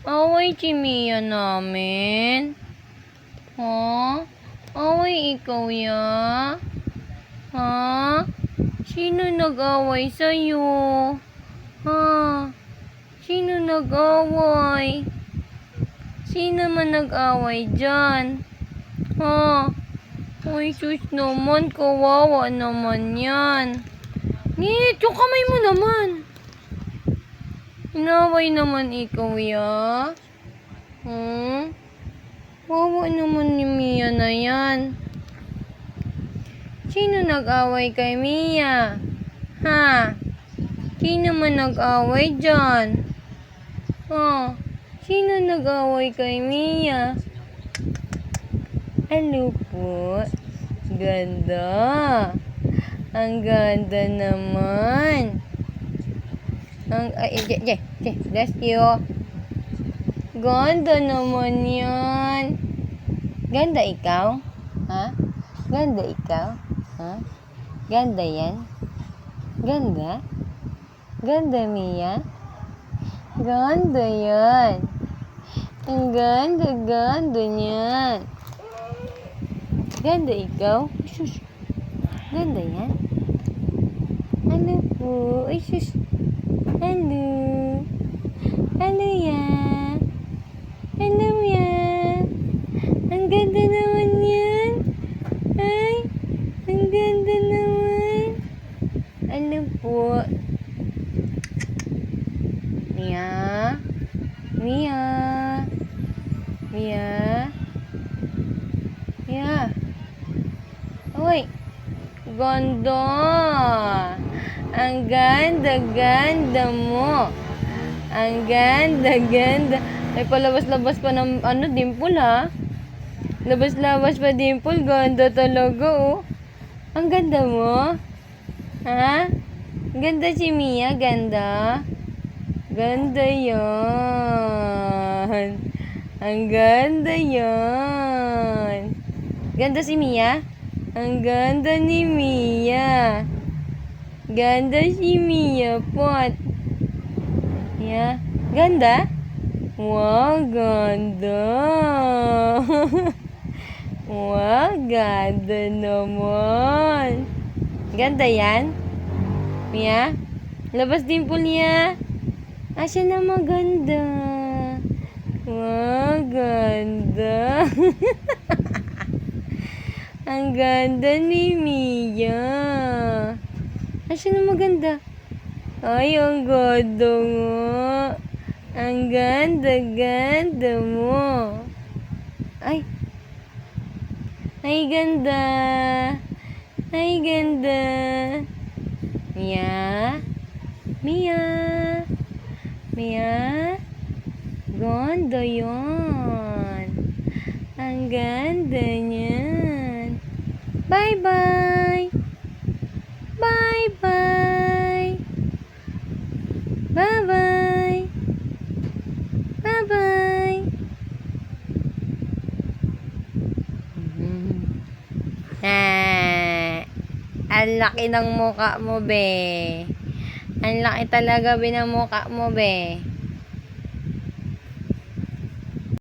Away si Mia namin. Ha? Away ikaw ya? Ha? Sino nag-away sa'yo? Ha? Sino nag-away? Sino man nag-away dyan? Ha? Uy, sus naman, kawawa naman yan. Ngit, yung kamay mo naman. Inaway naman ikaw ya? Wawa naman ni Mia na yan. Sino nag-away kay Mia? Ha? Sino man nag-away dyan? Ha? Sino nag-away kay Mia? Ano po? Ganda. Ang ganda naman. Bless you. Ganda naman yan. Ganda ikaw? Ha? Ganda ikaw? Ha? Ganda yan? Ganda? Ganda, Mia? Ganda yan. Ang ganda niyan. Ganda ikaw? Sus. Ganda yan? Ano po? Ay, sus. Hello. Hello yan. Hello yan. Ang ganda naman yan. Ay, ang ganda naman. Ano po? Mia? Mia? Mia? Mia? Uy, ganda. Ang ganda-ganda mo. Ang ganda-ganda. Ay, palabas-labas pa ng dimple ha. Labas-labas pa dimple. Ganda talaga oh. Ang ganda mo. Ha? Ganda si Mia, ganda. Ganda yan. Ang ganda yan. Ganda si Mia? Ang ganda ni Mia. Ganda si Mia, pot. Yeah. Ganda? Wow, ganda. Wow, ganda naman. Ganda yan? Mia? Labas dimple niya. Asya na maganda. Wow, ganda. Ang ganda ni Mia. Asya na maganda. Ay, ang ganda nga. Ang ganda-ganda mo. Ay. Ay, ganda. Ay, ganda. Mia? Mia? Mia? Ganda yun. Ang ganda niyan. Bye-bye. Bye-bye. Bye-bye. Bye-bye. Ang laki ng mukha mo, be. Ang laki talaga, be, ng mukha mo, be.